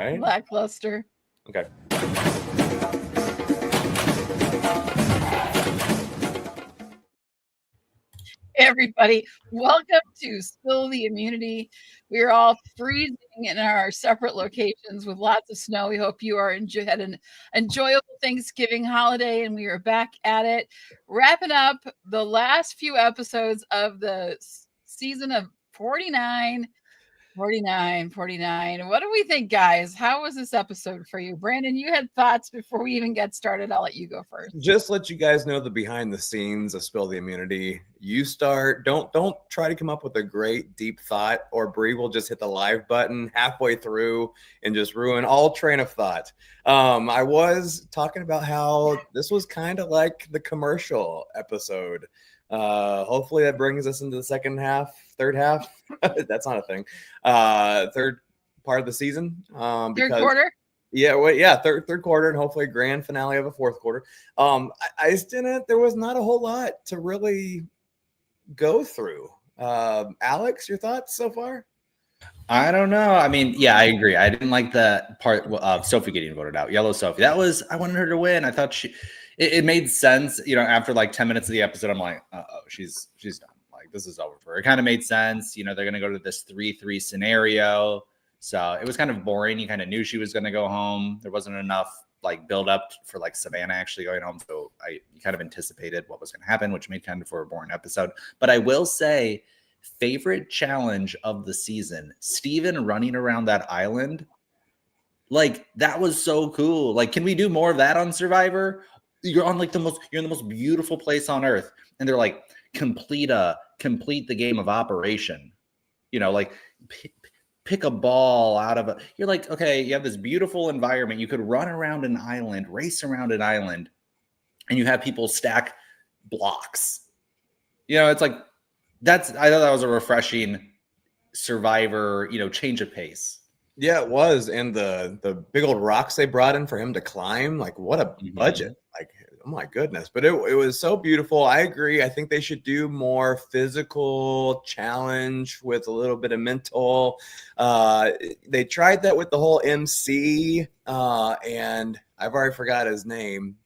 right? Lackluster. Okay. Everybody, welcome to Spill the Immunity. We're all freezing in our separate locations with lots of snow. We hope you had an enjoyable Thanksgiving holiday, and we are back at it, wrapping up the last few episodes of the season of 49. 49. What do we think, guys? How was this episode for you? Brandon, you had thoughts before we even get started. I'll let you go first. Just let you guys know the behind the scenes of Spill the Immunity. You start. Don't try to come up with a great deep thought, or Bree will just hit the live button halfway through and just ruin all train of thought. I was talking about how this was kind of like the commercial episode. Hopefully that brings us into the third half. That's not a thing. Third part of the season. Third quarter? Yeah, third quarter, and hopefully a grand finale of a fourth quarter. I just didn't. There was not a whole lot to really go through. Alex, your thoughts so far? I don't know. I mean, yeah, I agree. I didn't like the part of Sophie getting voted out. Yellow Sophie. I wanted her to win. I thought it made sense. You know, after like 10 minutes of the episode, I'm like, she's done. Like, this is over for her. It kind of made sense. You know, they're going to go to this 3-3 scenario. So it was kind of boring. You kind of knew she was going to go home. There wasn't enough like build up for like Savannah actually going home. So I kind of anticipated what was going to happen, which made kind of for a boring episode. But I will say, favorite challenge of the season, Steven running around that island. Like, that was so cool. Like, can we do more of that on Survivor? You're in the most beautiful place on earth. And they're like, complete the game of Operation. You know, like pick a ball out of you're like, okay, you have this beautiful environment. You could run around an island, race around an island, and you have people stack blocks. You know, it's like, I thought that was a refreshing Survivor, change of pace. Yeah, it was. And the big old rocks they brought in for him to climb, like, what a budget. Like, oh my goodness. But it was so beautiful. I agree. I think they should do more physical challenge with a little bit of mental. They tried that with the whole MC, and I've already forgot his name.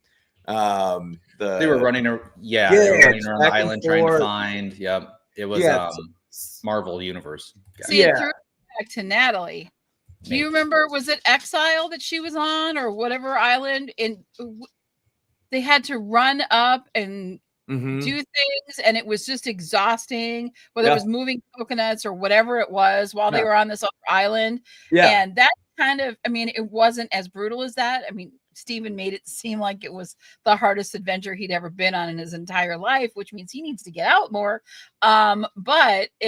They were running around the island trying to find. Yep. It was Marvel Universe. See, it threw back to Natalie. Do you remember, was it Exile that she was on, or whatever island? And they had to run up and do things, and it was just exhausting, whether it was moving coconuts or whatever it was while they were on this other island. Yeah. And that kind of, I mean, it wasn't as brutal as that. I mean, Steven made it seem like it was the hardest adventure he'd ever been on in his entire life, which means he needs to get out more. But I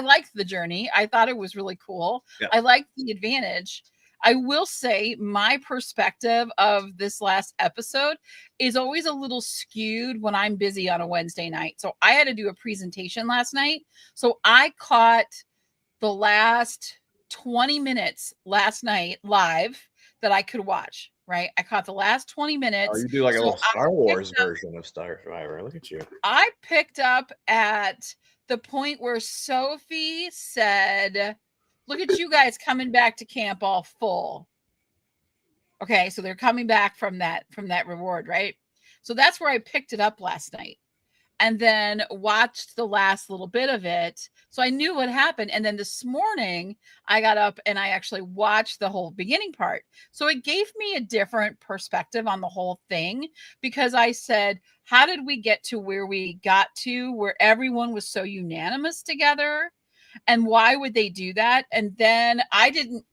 liked the journey. I thought it was really cool. Yeah. I liked the advantage. I will say my perspective of this last episode is always a little skewed when I'm busy on a Wednesday night. So I had to do a presentation last night. So I caught the last 20 minutes last night live that I could watch, right? I caught the last 20 minutes. Oh, you do like a little Star Wars version of Survivor. Look at you. I picked up at the point where Sophie said, look at you guys coming back to camp all full. Okay, so they're coming back from that reward, right? So that's where I picked it up last night. And then watched the last little bit of it. So I knew what happened. And then this morning, I got up and I actually watched the whole beginning part. So it gave me a different perspective on the whole thing, because I said, how did we get to where we got to, where everyone was so unanimous together? And why would they do that? And then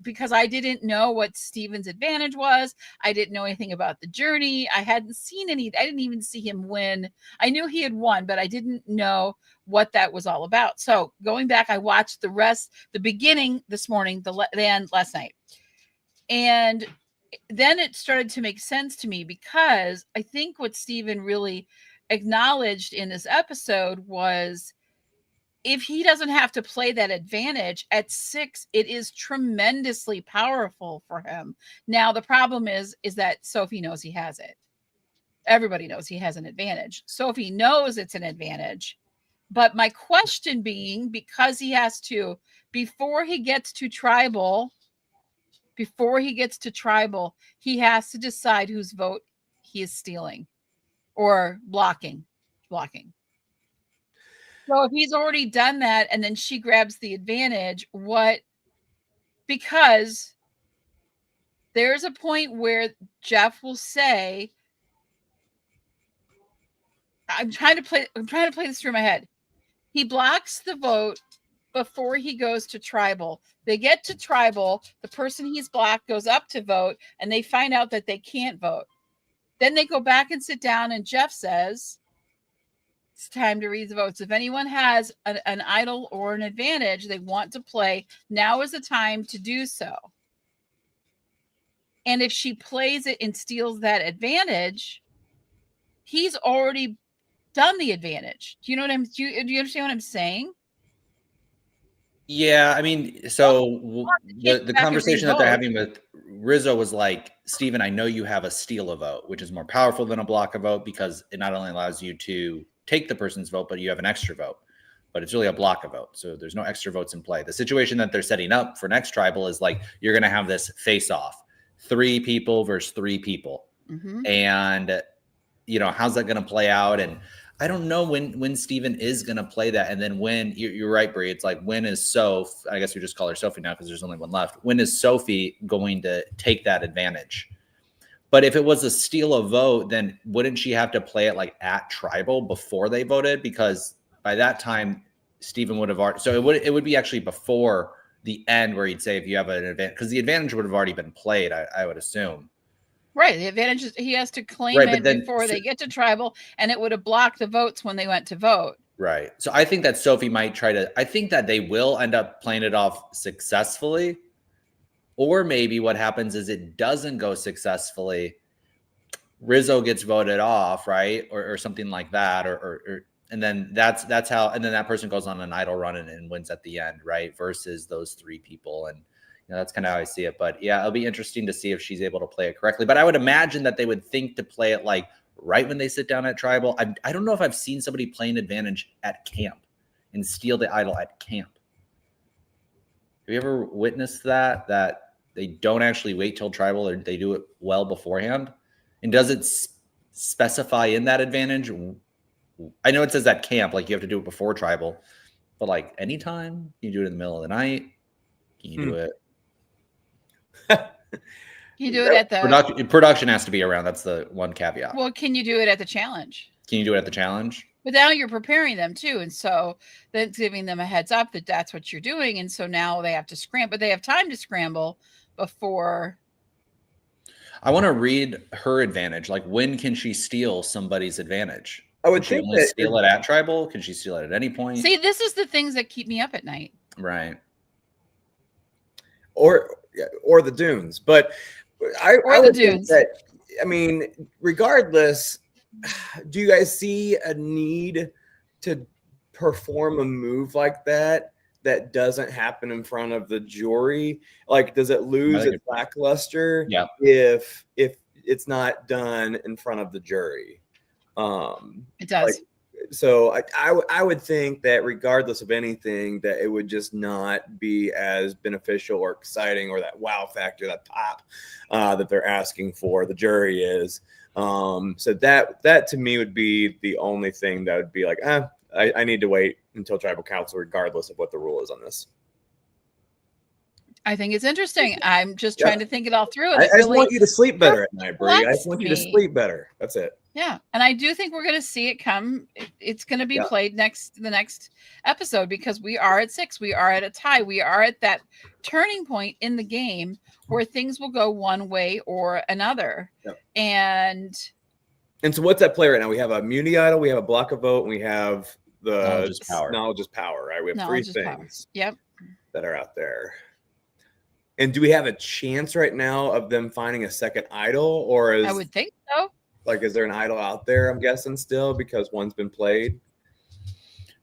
because I didn't know what Steven's advantage was. I didn't know anything about the journey. I didn't even see him win. I knew he had won, but I didn't know what that was all about. So going back, I watched the beginning this morning, the end last night. And then it started to make sense to me, because I think what Steven really acknowledged in this episode was, if he doesn't have to play that advantage at 6, it is tremendously powerful for him. Now, the problem is that Sophie knows he has it. Everybody knows he has an advantage. Sophie knows it's an advantage. But my question being, because he has to, before he gets to tribal, before he gets to tribal, he has to decide whose vote he is stealing or blocking. So if he's already done that and then she grabs the advantage, because there's a point where Jeff will say, I'm trying to play this through my head. He blocks the vote before he goes to tribal. They get to tribal, the person he's blocked goes up to vote, and they find out that they can't vote. Then they go back and sit down, and Jeff says, it's time to read the votes. If anyone has an idol or an advantage they want to play, now is the time to do so. And if she plays it and steals that advantage, he's already done the advantage. Do you understand what I'm saying? Yeah, I mean, so the conversation that they're having with Rizzo was like, Steven, I know you have a steal a vote, which is more powerful than a block a vote because it not only allows you to take the person's vote, but you have an extra vote. But it's really a block a vote. So there's no extra votes in play. The situation that they're setting up for next tribal is like, you're going to have this face off, 3 people versus 3 people. Mm-hmm. And, how's that going to play out? And I don't know when Steven is going to play that. And then when you're right, Brie, it's like, when is Soph, I guess we just call her Sophie now because there's only one left. When is Sophie going to take that advantage? But if it was a steal a vote, then wouldn't she have to play it like at tribal before they voted? Because by that time, Steven would have already, so it would be actually before the end where he'd say, if you have an advantage, because the advantage would have already been played, I would assume. Right. The advantage is he has to claim it before they get to tribal, and it would have blocked the votes when they went to vote. Right. So I think that Sophie might I think that they will end up playing it off successfully. Or maybe what happens is it doesn't go successfully. Rizzo gets voted off, right? Or something like that. And then that's how, and then that person goes on an idle run and wins at the end, right? Versus those 3 people. And that's kind of how I see it. But yeah, it'll be interesting to see if she's able to play it correctly. But I would imagine that they would think to play it like right when they sit down at tribal. I don't know if I've seen somebody play an advantage at camp and steal the idol at camp. Have you ever witnessed that they don't actually wait till tribal, or they do it well beforehand? And does it specify in that advantage? I know it says at camp, like you have to do it before tribal, but like anytime, you do it in the middle of the night. Can you do it? You do it at the production has to be around. That's the one caveat. Well, can you do it at the challenge? Can you do it at the challenge? But now you're preparing them too, and so that's giving them a heads up that that's what you're doing, and so now they have to scramble, but they have time to scramble before. I want to read her advantage. Like, when can she steal somebody's advantage? I would think that steal it at tribal. Can she steal it at any point? See, this is the things that keep me up at night. Right. Or the dunes, but I would think that, I mean, regardless, do you guys see a need to perform a move like that doesn't happen in front of the jury? Like, does it lose its lackluster if it's not done in front of the jury? It does. So I would think that regardless of anything, that it would just not be as beneficial or exciting, or that wow factor, that pop that they're asking for. The jury is. So that to me would be the only thing that would be like, I need to wait until tribal council, regardless of what the rule is on this. I think it's interesting. I'm just trying to think it all through. I just want you to sleep better at night, Brie. I just want you to sleep better. That's it. Yeah. And I do think we're going to see it come. It's going to be played the next episode, because we are at 6. We are at a tie. We are at that turning point in the game where things will go one way or another. Yep. And so what's at play right now? We have a immunity idol, we have a block of vote, and we have the knowledge is power, right? We have 3 things that are out there. And do we have a chance right now of them finding a second idol, or I would think so. Like, is there an idol out there? I'm guessing still, because one's been played.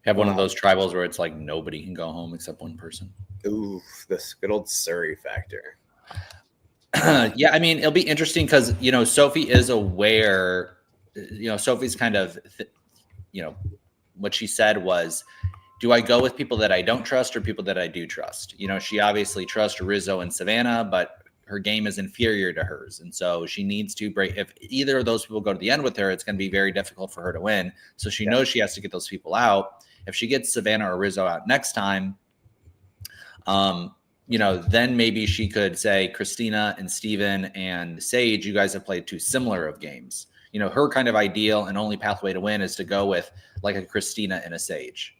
Have one of those tribals where it's like nobody can go home except one person. Ooh, this good old Surrey factor. Yeah, I mean, it'll be interesting because, Sophie is aware, Sophie's kind of, what she said was, do I go with people that I don't trust or people that I do trust? She obviously trusts Rizzo and Savannah, but her game is inferior to hers. And so she needs to break. If either of those people go to the end with her, it's going to be very difficult for her to win. So she knows she has to get those people out. If she gets Savannah or Rizzo out next time, then maybe she could say, Christina and Steven and Sage, you guys have played too similar of games. Her kind of ideal and only pathway to win is to go with like a Christina and a Sage,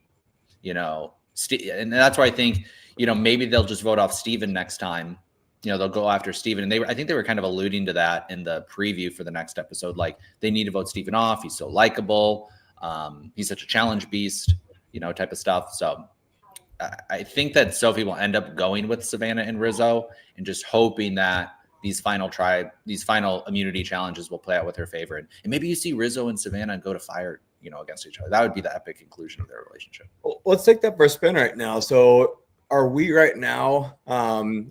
and that's why I think, maybe they'll just vote off Steven next time. They'll go after Steven. And I think they were kind of alluding to that in the preview for the next episode. Like, they need to vote Steven off. He's so likable. He's such a challenge beast, type of stuff. So I think that Sophie will end up going with Savannah and Rizzo and just hoping that these final immunity challenges will play out with her favor. And maybe you see Rizzo and Savannah go to fire, against each other. That would be the epic conclusion of their relationship. Well, let's take that for a spin right now. So are we right now,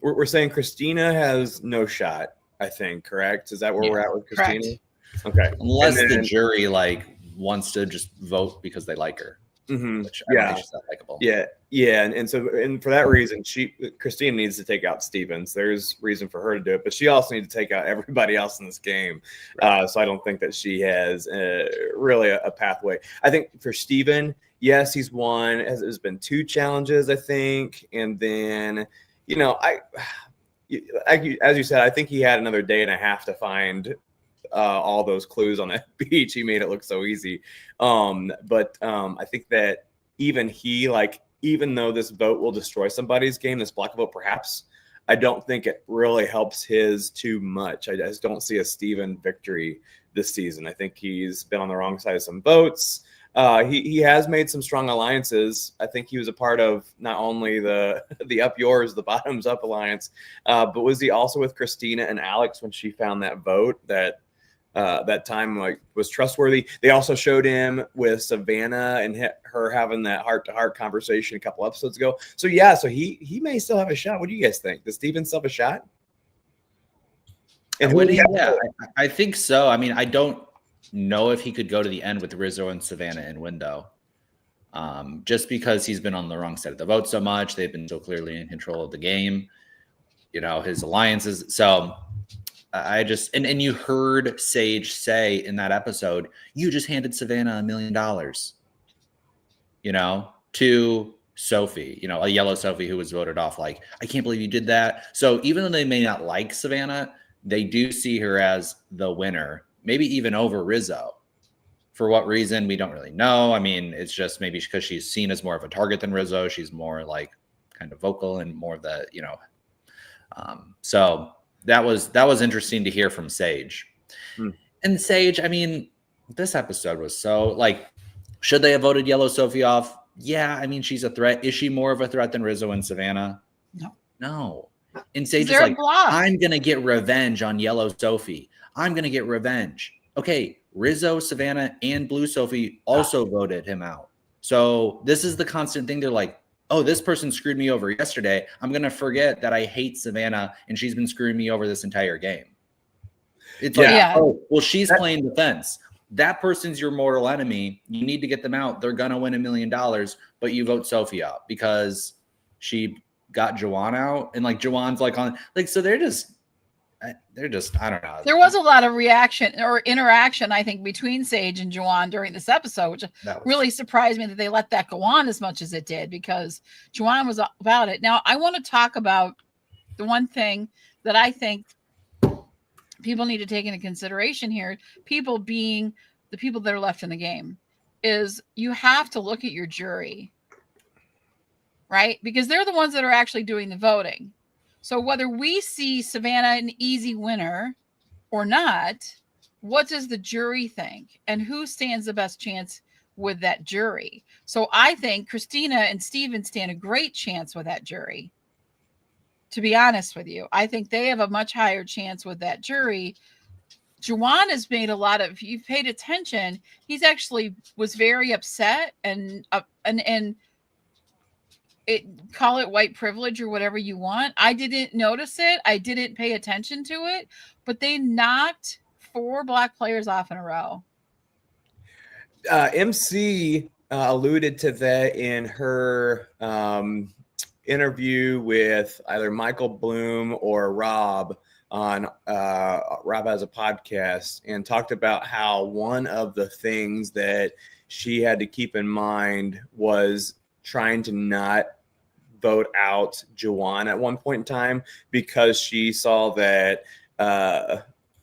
we're saying Christina has no shot, I think, correct? Is that where we're at with Christina? Correct. Okay. Unless the jury wants to just vote because they like her. Mm-hmm. Which I don't think she's that likable. Yeah. And for that reason, Christina needs to take out Stevens. There's reason for her to do it, but she also needs to take out everybody else in this game. Right. So I don't think that she has really a pathway. I think for Steven, yes, he's won. There's been 2 challenges, I think, and then as you said, I think he had another day and a half to find all those clues on that beach. He made it look so easy. But I think that even though this vote will destroy somebody's game, this block vote perhaps, I don't think it really helps his too much. I just don't see a Steven victory this season. I think he's been on the wrong side of some votes. He has made some strong alliances. I think he was a part of not only the up yours, the bottoms up alliance, but was he also with Christina and Alex when she found that vote that time was trustworthy. They also showed him with Savannah and her having that heart-to-heart conversation a couple episodes ago. So he may still have a shot. What do you guys think? Does Steven still have a shot? And I think so. I mean, I don't know if he could go to the end with Rizzo and Savannah in window, just because he's been on the wrong side of the vote so much. They've been so clearly in control of the game, his alliances. So I just, and you heard Sage say in that episode, you just handed Savannah $1 million, to Sophie, a yellow Sophie who was voted off. Like, I can't believe you did that. So even though they may not like Savannah, they do see her as the winner, maybe even over Rizzo. For what reason, we don't really know. I mean, it's just maybe because she's seen as more of a target than Rizzo. She's more kind of vocal and more of the, so that was interesting to hear from Sage. And Sage, I mean, this episode was so should they have voted yellow Sophie off? Yeah. I mean, she's a threat. Is she more of a threat than Rizzo and Savannah? No. And Sage is like, I'm going to get revenge on yellow Sophie. I'm going to get revenge. Okay. Rizzo, Savannah, and blue Sophie also voted him out. So this is the constant thing. They're like, oh, this person screwed me over yesterday. I'm going to forget that I hate Savannah and she's been screwing me over this entire game. It's oh, well, she's playing defense. That person's your mortal enemy. You need to get them out. They're going to win $1 million, but you vote Sophie out because she got Juwan out. And Juwan's on, so they're just, I don't know. There was a lot of reaction or interaction, I think, between Sage and Juwan during this episode, which really surprised me that they let that go on as much as it did, because Juwan was about it. Now, I want to talk about the one thing that I think people need to take into consideration here, people being the people that are left in the game, is you have to look at your jury, right? Because they're the ones that are actually doing the voting. So whether we see Savannah an easy winner or not, what does the jury think? And who stands the best chance with that jury? So I think Christina and Steven stand a great chance with that jury. To be honest with you, I think they have a much higher chance with that jury. Juwan has made a lot of, if you've paid attention, he's actually was very upset and call it white privilege or whatever you want. I didn't notice it. I didn't pay attention to it, but they knocked 4 black players off in a row. MC alluded to that in her interview with either Michael Bloom or Rob on Rob has a podcast, and talked about how one of the things that she had to keep in mind was trying to not vote out Juwan at one point in time, because she saw that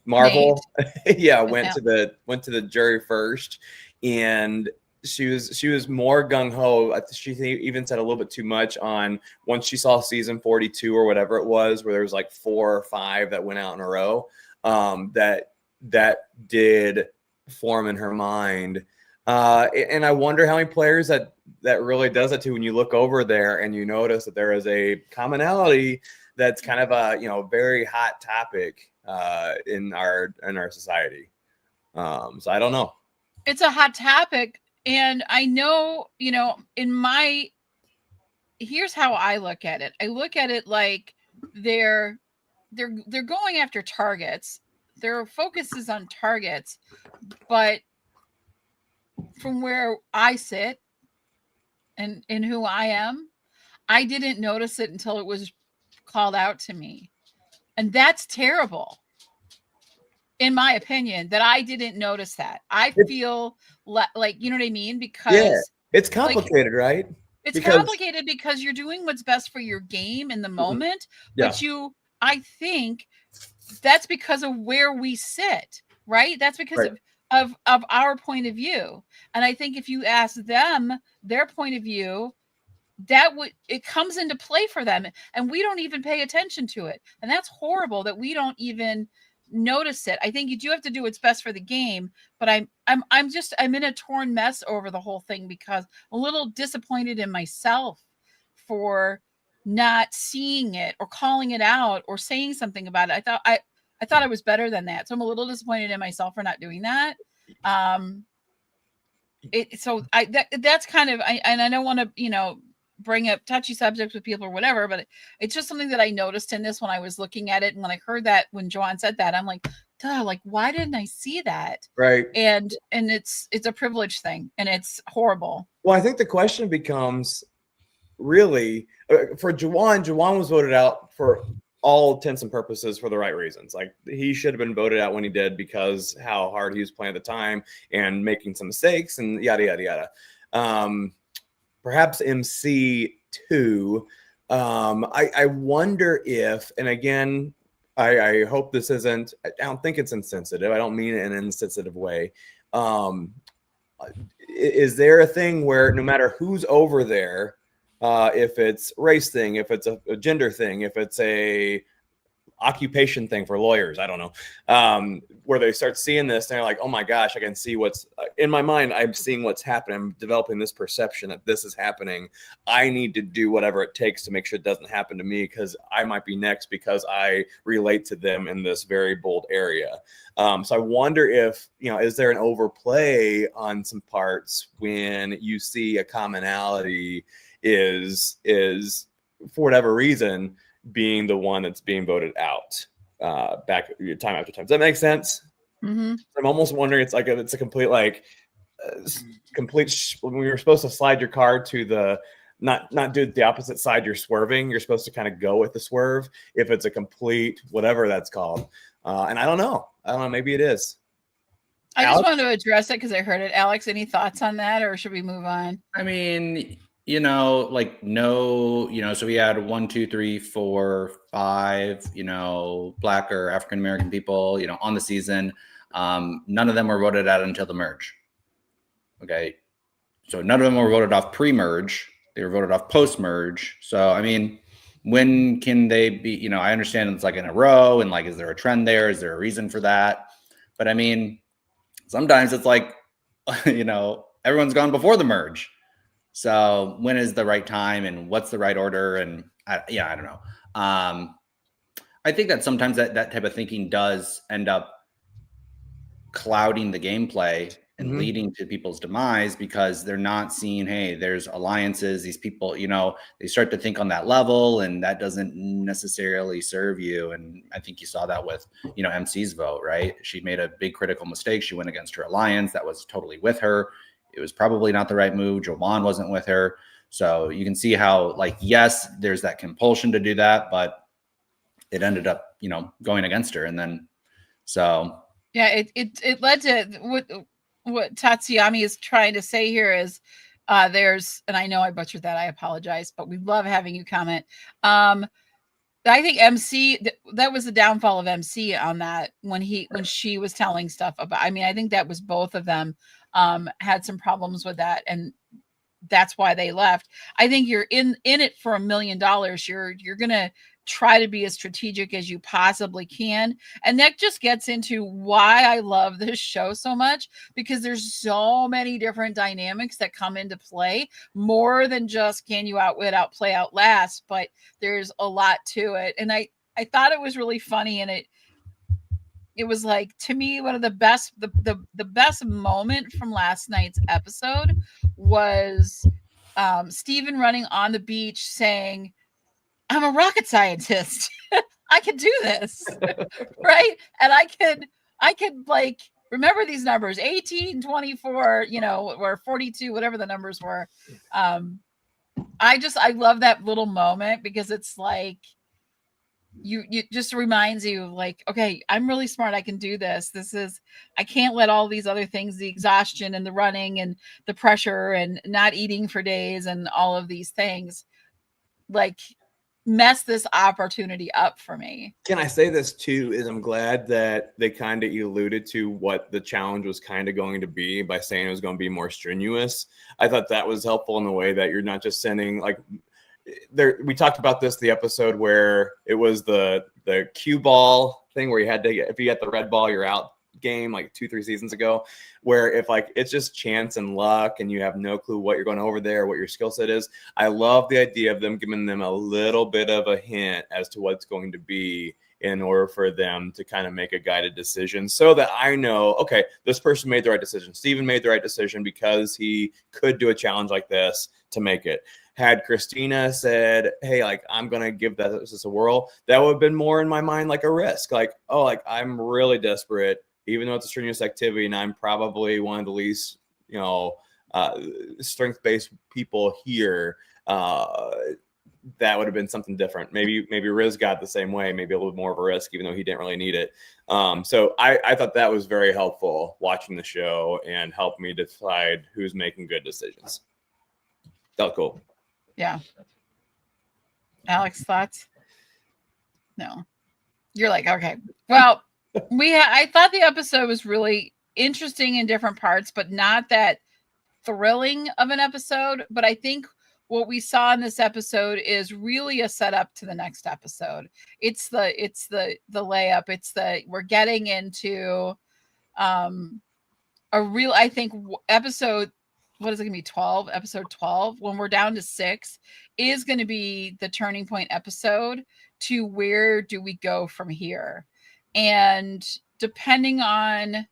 Marvel went to the jury first, and she was more gung-ho. She even said a little bit too much on once she saw season 42 or whatever it was, where there was like 4 or 5 that went out in a row, that did form in her mind. And I wonder how many players that really does it to, when you look over there and you notice that there is a commonality that's kind of a very hot topic in our society. So I don't know. It's a hot topic, and I know, here's how I look at it. I look at it like they're going after targets. Their focus is on targets, but from where I sit and who I am, I didn't notice it until it was called out to me. And that's terrible, in my opinion, that I didn't notice that. I feel like, you know what I mean? Because it's complicated, right? It's complicated because you're doing what's best for your game in the moment, but I think that's because of where we sit, right? That's because of our point of view. And I think if you ask them their point of view, it comes into play for them, and we don't even pay attention to it. And that's horrible that we don't even notice it. I think you do have to do what's best for the game, but I'm in a torn mess over the whole thing, because I'm a little disappointed in myself for not seeing it or calling it out or saying something about it. I thought I was better than that. So I'm a little disappointed in myself for not doing that. That's kind of, and I don't want to, bring up touchy subjects with people or whatever, but it's just something that I noticed in this when I was looking at it. And when I heard that, when Joanne said that, I'm like, duh, like, why didn't I see that? Right. And it's a privilege thing, and it's horrible. Well, I think the question becomes really for Juwan was voted out for all intents and purposes for the right reasons. Like, he should have been voted out when he did, because how hard he was playing at the time and making some mistakes and yada, yada, yada. Perhaps MC too. I wonder if, and again, I hope this isn't, I don't think it's insensitive. I don't mean it in an insensitive way. Is there a thing where no matter who's over there, if it's race thing, if it's a gender thing, if it's a occupation thing for lawyers, I don't know, where they start seeing this and they're like, oh my gosh, I can see what's in my mind. I'm seeing what's happening. I'm developing this perception that this is happening. I need to do whatever it takes to make sure it doesn't happen to me, because I might be next, because I relate to them in this very bold area. So I wonder if, is there an overplay on some parts when you see a commonality is for whatever reason being the one that's being voted out back time after time. Does that make sense? Mm-hmm. I'm almost wondering, it's a complete when you're supposed to slide your car to the not do the opposite side you're swerving, you're supposed to kind of go with the swerve if it's a complete whatever that's called. And I don't know, maybe it is. I just wanted to address it because I heard it. Alex, any thoughts on that, or should we move on? I mean, so we had 1, 2, 3, 4, 5, Black or African American people, on the season. None of them were voted out until the merge. Okay. So none of them were voted off pre-merge. They were voted off post-merge. So, I mean, when can they be, I understand it's like in a row, and like, is there a trend there? Is there a reason for that? But I mean, sometimes it's like, everyone's gone before the merge. So when is the right time, and what's the right order? And I don't know. I think that sometimes that type of thinking does end up clouding the gameplay and leading to people's demise, because they're not seeing, hey, there's alliances, these people, they start to think on that level, and that doesn't necessarily serve you. And I think you saw that with, MC's vote, right? She made a big critical mistake. She went against her alliance that was totally with her. It was probably not the right move. Joanne wasn't with her. So you can see how, like, yes, there's that compulsion to do that, but it ended up, going against her. And then, so. Yeah, it led to what Tatsuyami is trying to say here is there's, and I know I butchered that, I apologize, but we love having you comment. I think MC, that was the downfall of MC on that when she was telling stuff about, I mean, I think that was both of them had some problems with that, and that's why they left. I think you're in it for $1 million. You're gonna try to be as strategic as you possibly can, and that just gets into why I love this show so much, because there's so many different dynamics that come into play, more than just can you outwit, outplay, outlast, but there's a lot to it. And I thought it was really funny, and it was like, to me, one of the best, the best moment from last night's episode was Steven running on the beach saying, I'm a rocket scientist. I can do this. Right. And I could like remember these numbers, 18, 24, or 42, whatever the numbers were. I love that little moment, because it's like, you just reminds you, like, okay, I'm really smart. I can do this. I can't let all these other things, the exhaustion and the running and the pressure and not eating for days and all of these things, like, mess this opportunity up for me. Can I say this too, is I'm glad that they kind of alluded to what the challenge was kind of going to be by saying it was going to be more strenuous. I thought that was helpful in the way that you're not just sending, like, we talked about this, the episode where it was the cue ball thing where you had to, if you get the red ball, you're out game, like 2-3 seasons ago, where if like it's just chance and luck and you have no clue what you're going over there, what your skill set is. I love the idea of them giving them a little bit of a hint as to what's going to be, in order for them to kind of make a guided decision, so that I know, okay, this person made the right decision. Steven made the right decision because he could do a challenge like this to make it. Had Christina said, hey, like, I'm going to give this a whirl, that would have been more in my mind like a risk. Like, oh, like, I'm really desperate, even though it's a strenuous activity, and I'm probably one of the least, strength-based people here. That would have been something different. Maybe Riz got the same way, maybe a little more of a risk, even though he didn't really need it. So I thought that was very helpful watching the show and helped me decide who's making good decisions. That was cool. Yeah. Alex, thoughts? No. You're like, okay. Well, I thought the episode was really interesting in different parts, but not that thrilling of an episode. But I think what we saw in this episode is really a setup to the next episode. It's the layup. We're getting into a real, I think, episode, what is it going to be, 12? Episode 12, when we're down to 6, is going to be the turning point episode to where do we go from here. And depending on,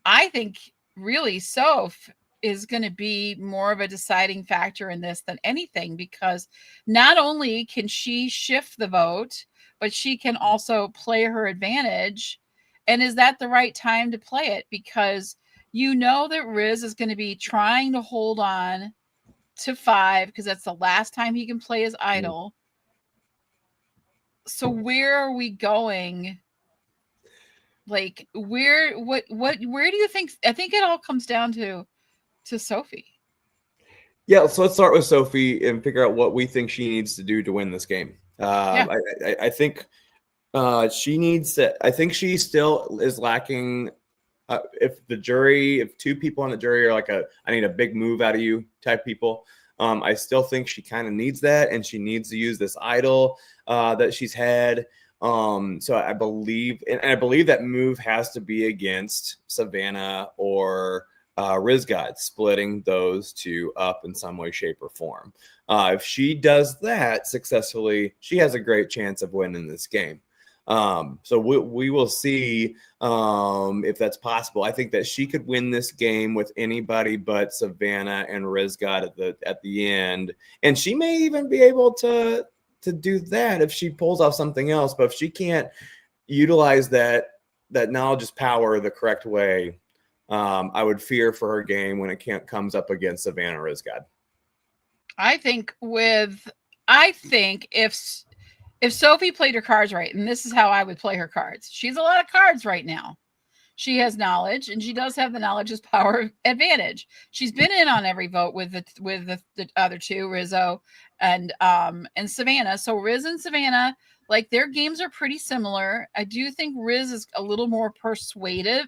I think, really, Soph is going to be more of a deciding factor in this than anything, because not only can she shift the vote, but she can also play her advantage. And is that the right time to play it? Because that Riz is going to be trying to hold on to 5, because that's the last time he can play his idol. So where are we going? Like, where do you think? I think it all comes down to Sophie. Yeah, so let's start with Sophie and figure out what we think she needs to do to win this game. I think she needs to. I think she still is lacking. If 2 people on the jury are like I need a big move out of you type people, I still think she kind of needs that, and she needs to use this idol that she's had. So I believe, and I believe that move has to be against Savannah or Rizgod, splitting those 2 up in some way, shape, or form. If she does that successfully, she has a great chance of winning this game. So we will see if that's possible. I think that she could win this game with anybody but Savannah and Rizgod at the end, and she may even be able to do that if she pulls off something else. But if she can't utilize that knowledge is power the correct way, I would fear for her game when it comes up against Savannah Rizgod. I think if Sophie played her cards right, and this is how I would play her cards. She's a lot of cards right now. She has knowledge, and she does have the knowledge is power advantage. She's been in on every vote with the other two, Rizzo and Savannah. So Riz and Savannah, like their games are pretty similar. I do think Riz is a little more persuasive,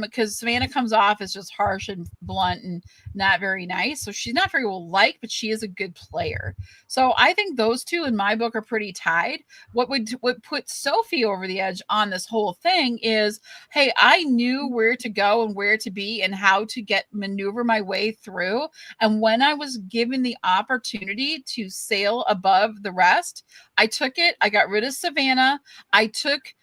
because Savannah comes off as just harsh and blunt and not very nice. So she's not very well liked, but she is a good player. So I think those two in my book are pretty tied. What put Sophie over the edge on this whole thing is, hey, I knew where to go and where to be and how to maneuver my way through. And when I was given the opportunity to sail above the rest, I took it. I got rid of Savannah. I took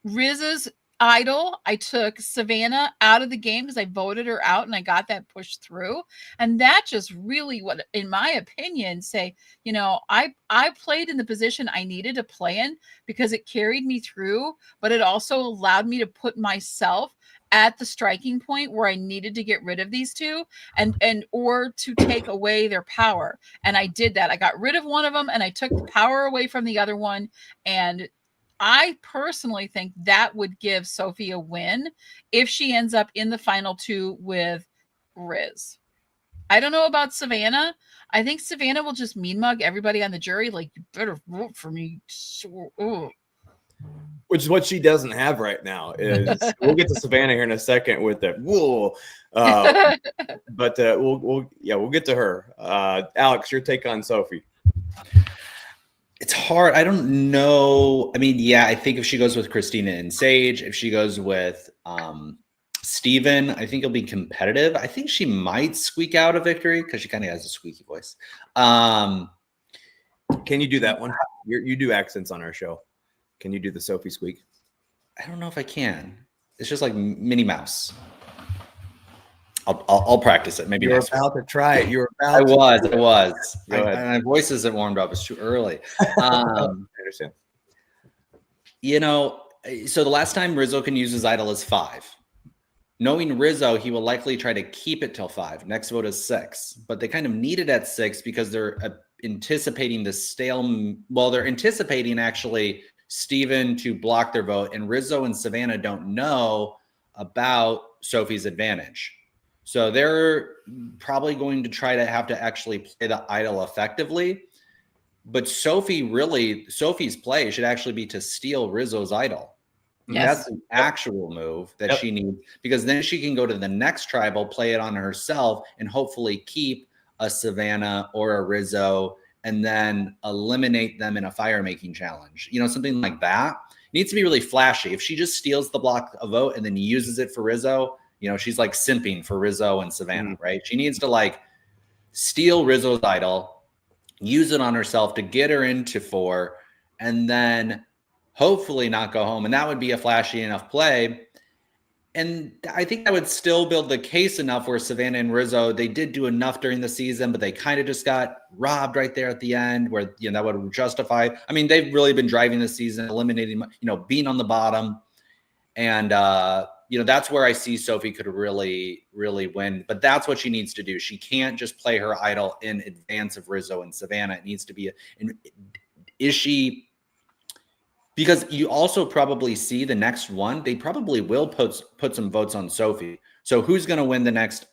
Riz's idol. I took Savannah out of the game because I voted her out and I got that pushed through. And that just really, what, in my opinion, say, you know, I played in the position I needed to play in because it carried me through, but it also allowed me to put myself at the striking point where I needed to get rid of these two and or to take away their power. And I did that. I got rid of one of them and I took the power away from the other one. And I personally think that would give Sophie a win if she ends up in the final two with Riz. I don't know about Savannah. I think Savannah will just mean mug everybody on the jury. Like, you better vote for me. Which is what she doesn't have right now. Is we'll get to Savannah here in a second with the whoa, but we'll get to her. Alex, your take on Sophie? It's hard. I don't know. I mean, yeah, I think if she goes with Christina and Sage, if she goes with Steven, I think it'll be competitive. I think she might squeak out a victory because she kind of has a squeaky voice. Can you do that one? You do accents on our show. Can you do the Sophie squeak? I don't know if I can. It's just like Minnie Mouse. I'll practice it. Maybe you're about to try it. I was. My voice isn't warmed up. It's too early. I understand. You know, so the last time Rizzo can use his idol is 5. Knowing Rizzo, he will likely try to keep it till 5. Next vote is 6, but they kind of need it at 6 because they're anticipating they're anticipating actually Steven to block their vote, and Rizzo and Savannah don't know about Sophie's advantage. So they're probably going to try to have to actually play the idol effectively. But Sophie's play should actually be to steal Rizzo's idol. Yes. That's an actual move that she needs, because then she can go to the next tribal, play it on herself, and hopefully keep a Savannah or a Rizzo and then eliminate them in a fire making challenge. You know, something like that. It needs to be really flashy. If she just steals the block of vote and then uses it for Rizzo, you know, she's like simping for Rizzo and Savannah, right? She needs to like steal Rizzo's idol, use it on herself to get her into 4, and then hopefully not go home. And that would be a flashy enough play. And I think that would still build the case enough where Savannah and Rizzo, they did do enough during the season, but they kind of just got robbed right there at the end where, you know, that would justify. I mean, they've really been driving the season, eliminating, you know, being on the bottom. And, you know, that's where I see Sophie could really, really win. But that's what she needs to do. She can't just play her idol in advance of Rizzo and Savannah. It needs to be because you also probably see the next one, they probably will put some votes on Sophie. So who's going to win the next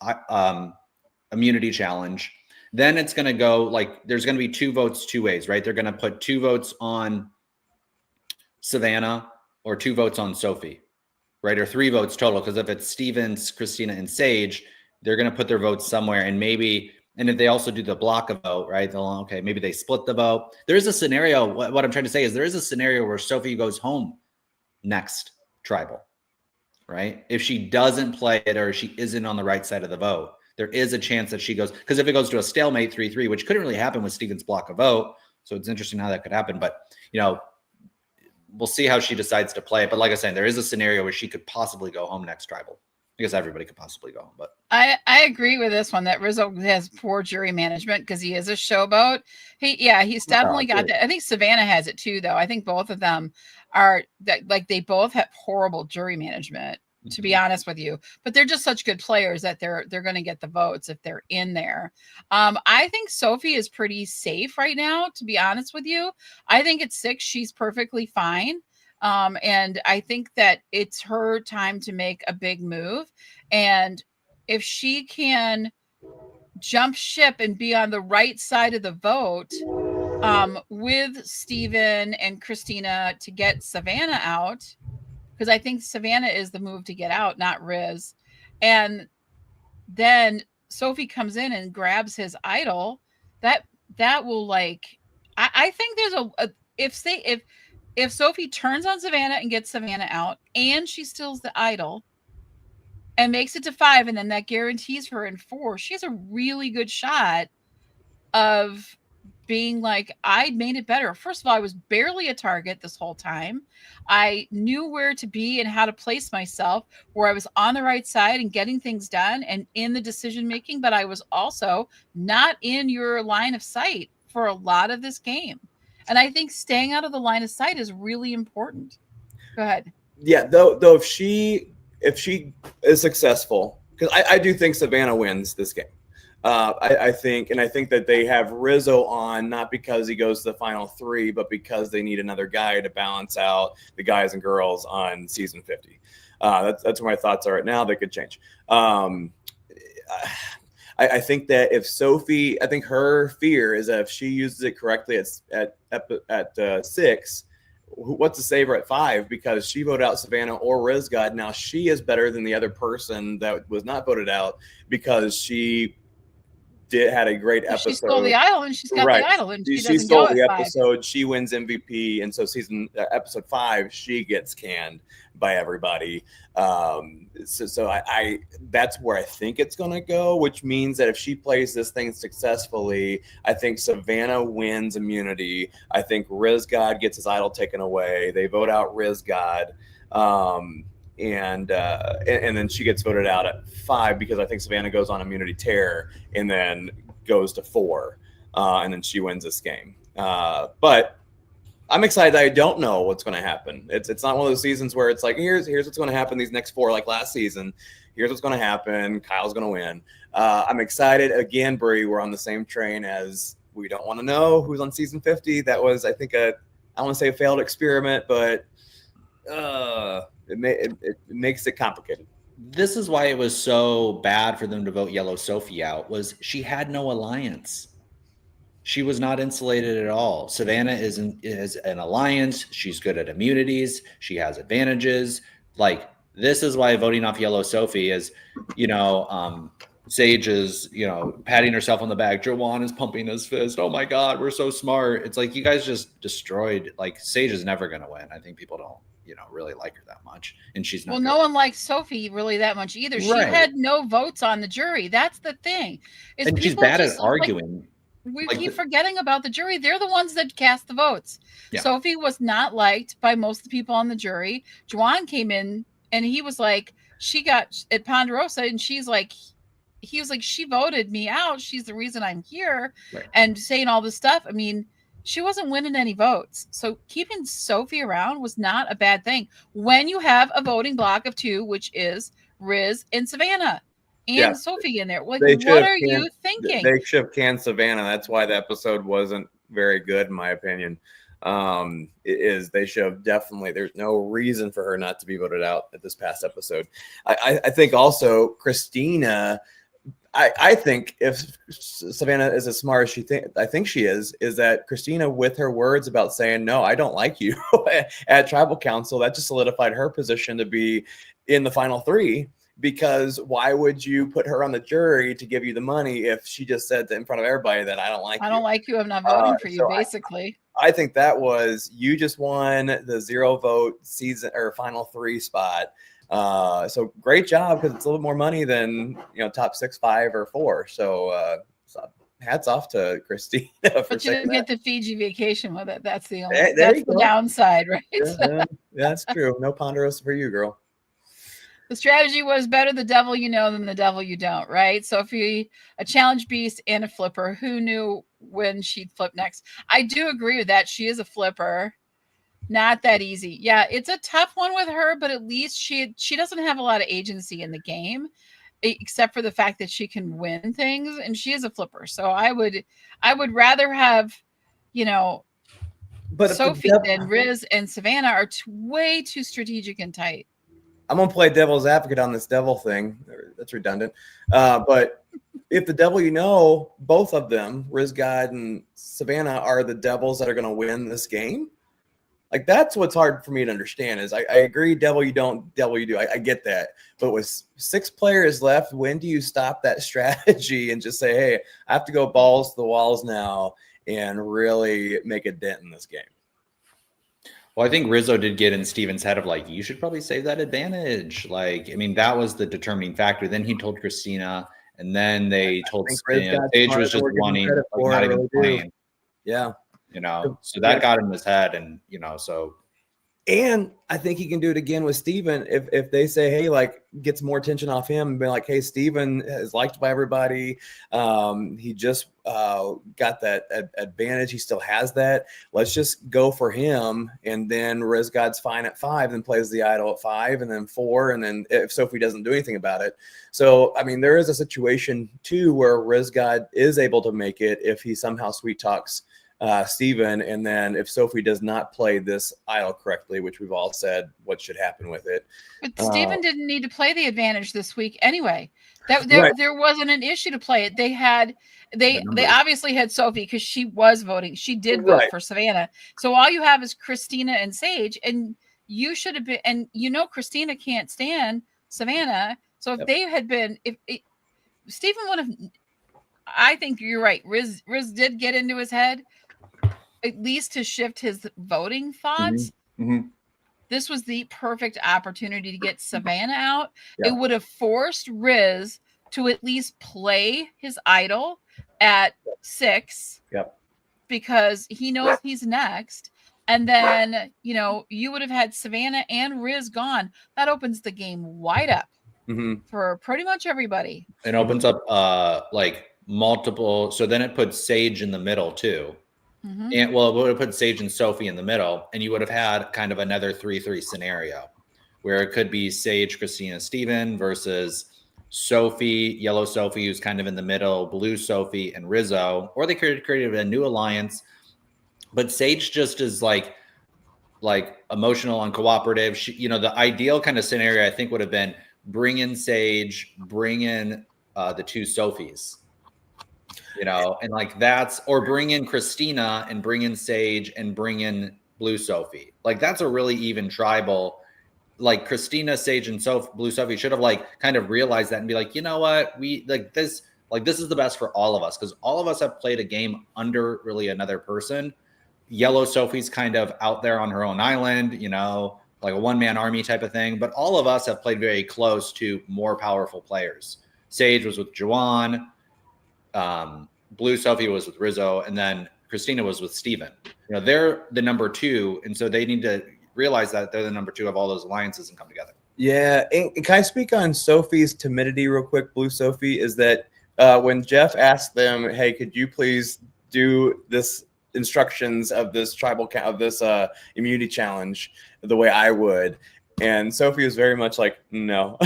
immunity challenge? Then it's going to go like, there's going to be 2 votes 2 ways, right? They're going to put 2 votes on Savannah or 2 votes on Sophie, right? Or 3 votes total. Because if it's Stevens, Christina, and Sage, they're going to put their votes somewhere. And if they also do the block of vote, right? Maybe they split the vote. There's a scenario. What I'm trying to say is there is a scenario where Sophie goes home next tribal, right? If she doesn't play it or she isn't on the right side of the vote, there is a chance that she goes, because if it goes to a stalemate 3-3, which couldn't really happen with Stevens' block of vote. So it's interesting how that could happen. But, you know, we'll see how she decides to play it. But like I said, there is a scenario where she could possibly go home next tribal. I guess everybody could possibly go home, but I agree with this one that Rizzo has poor jury management because he is a showboat. He's definitely got that. I think Savannah has it too, though. I think both of them are that, like, they both have horrible jury management. to be honest with you. But they're just such good players that they're going to get the votes if they're in there. I think Sophie is pretty safe right now, to be honest with you. I think at 6, she's perfectly fine. And I think that it's her time to make a big move. And if she can jump ship and be on the right side of the vote with Steven and Christina to get Savannah out, because I think Savannah is the move to get out, not Riz. And then Sophie comes in and grabs his idol. That will, like, I think there's if Sophie turns on Savannah and gets Savannah out, and she steals the idol and makes it to 5, and then that guarantees her in 4, she has a really good shot of being like, I made it better. First of all, I was barely a target this whole time. I knew where to be and how to place myself, where I was on the right side and getting things done and in the decision making, but I was also not in your line of sight for a lot of this game. And I think staying out of the line of sight is really important. Go ahead. Yeah, though if she is successful, because I do think Savannah wins this game. I think that they have Rizzo on, not because he goes to the final 3, but because they need another guy to balance out the guys and girls on season 50. That's where my thoughts are right now. They could change. I think that if Sophie, I think her fear is that if she uses it correctly at 6, what's to save her at 5? Because she voted out Savannah or Riz God. Now she is better than the other person that was not voted out because she had a great episode. She stole the idol, and she's got the idol, and she stole go the at episode. 5. She wins MVP, and so episode 5, she gets canned by everybody. So I that's where I think it's going to go, which means that if she plays this thing successfully, I think Savannah wins immunity. I think Riz God gets his idol taken away. They vote out Riz God. And then she gets voted out at 5 because I think Savannah goes on immunity tear and then goes to 4, and then she wins this game. But I'm excited that I don't know what's going to happen. It's not one of those seasons where it's like, here's what's going to happen these next 4, like last season. Here's what's going to happen. Kyle's going to win. I'm excited. Again, Brie, we're on the same train as we don't want to know who's on season 50. That was, I think, I want to say a failed experiment, but it makes it complicated. This is why it was so bad for them to vote Yellow Sophie out, was she had no alliance. She was not insulated at all. Savannah is an alliance. She's good at immunities. She has advantages. Like, this is why voting off Yellow Sophie is, Sage is, patting herself on the back. Jawan is pumping his fist. Oh my God, we're so smart. It's like, you guys just destroyed, like, Sage is never going to win. I think people don't, really like her that much. And she's not. Well, no one likes Sophie really that much either. Right. She had no votes on the jury. That's the thing. And she's bad at arguing. We keep forgetting about the jury. They're the ones that cast the votes. Yeah. Sophie was not liked by most of the people on the jury. Juwan came in and he was like, she got at Ponderosa, and he was like, she voted me out. She's the reason I'm here. Right. And saying all this stuff. I mean, she wasn't winning any votes. So keeping Sophie around was not a bad thing when you have a voting block of 2, which is Riz and Savannah. And Sophie in there. Like, what are you thinking? They should have canned Savannah. That's why the episode wasn't very good, in my opinion. They should have definitely. There's no reason for her not to be voted out at this past episode. I think also Christina. I think if Savannah is as smart as I think she is that Christina, with her words about saying, no, I don't like you at Tribal Council, that just solidified her position to be in the final 3. Because why would you put her on the jury to give you the money if she just said in front of everybody that I don't like you? I don't like you. I'm not voting for you, basically. I think that was, you just won the 0 vote season or final 3 spot. So great job, because it's a little more money than, top 6, 5, or 4. So hats off to Christina. But you didn't get the Fiji vacation with it. That's the only that's the downside, right? Yeah, that's true. No Ponderosa for you, girl. The strategy was better the devil you know than the devil you don't, right? So if you a challenge beast and a flipper, who knew when she'd flip next? I do agree with that. She is a flipper. Not that easy. Yeah, it's a tough one with her, but at least she doesn't have a lot of agency in the game, except for the fact that she can win things, and she is a flipper. So I would rather have, you know, But Sophie than Riz and Savannah are way too strategic and tight. I'm gonna play devil's advocate on this devil thing. That's redundant. But if the devil, both of them, Riz God and Savannah, are the devils that are gonna win this game. Like, that's what's hard for me to understand. Is I agree, devil you don't, devil you do. I get that. But with 6 players left, when do you stop that strategy and just say, hey, I have to go balls to the walls now and really make a dent in this game? Well, I think Rizzo did get in Steven's head of like, you should probably save that advantage. Like, I mean, that was the determining factor. Then he told Christina, and then they told Sage was just wanting, like, not even playing. Yeah. So that got in his head, and, so. And I think he can do it again with Steven if they say, hey, like, gets more attention off him and be like, hey, Steven is liked by everybody. He just got that advantage. He still has that. Let's just go for him. And then Riz God's fine at 5, then plays the idol at 5, and then 4. And then if Sophie doesn't do anything about it. So, I mean, there is a situation too where Riz God is able to make it if he somehow sweet talks Steven, and then if Sophie does not play this idol correctly, which we've all said what should happen with it. But Steven didn't need to play the advantage this week anyway. There wasn't an issue to play it. They obviously had Sophie because she was voting. She did vote for Savannah. So all you have is Christina and Sage, and you should have been. And Christina can't stand Savannah. So if they had been, if Steven would have, I think you're right. Riz did get into his head, at least to shift his voting thoughts. Mm-hmm. This was the perfect opportunity to get Savannah out. Yeah. It would have forced Riz to at least play his idol at 6. Yep. Because he knows he's next. And then, you would have had Savannah and Riz gone. That opens the game wide up for pretty much everybody. It opens up like multiple. So then it puts Sage in the middle too. Mm-hmm. And it would have put Sage and Sophie in the middle, and you would have had kind of another 3-3 scenario where it could be Sage, Christina, Steven versus Sophie, Yellow Sophie, who's kind of in the middle, Blue Sophie, and Rizzo. Or they could have created a new alliance. But Sage just is like emotional and cooperative. She, the ideal kind of scenario, I think, would have been bring in Sage, bring in the 2 Sophies. And like or bring in Christina and bring in Sage and bring in Blue Sophie. Like, that's a really even tribal. Like, Christina, Sage, and Blue Sophie should have like kind of realized that and be like, you know what, we like this. Like, this is the best for all of us because all of us have played a game under really another person. Yellow Sophie's kind of out there on her own island, like a one-man army type of thing. But all of us have played very close to more powerful players. Sage was with Juwan. Blue Sophie was with Rizzo, and then Christina was with Steven. They're the number 2, and so they need to realize that they're the number 2 of all those alliances and come together. Yeah, and can I speak on Sophie's timidity real quick? Blue Sophie is that when Jeff asked them, "Hey, could you please do this instructions of this tribal of this immunity challenge the way I would?" And Sophie was very much like, no,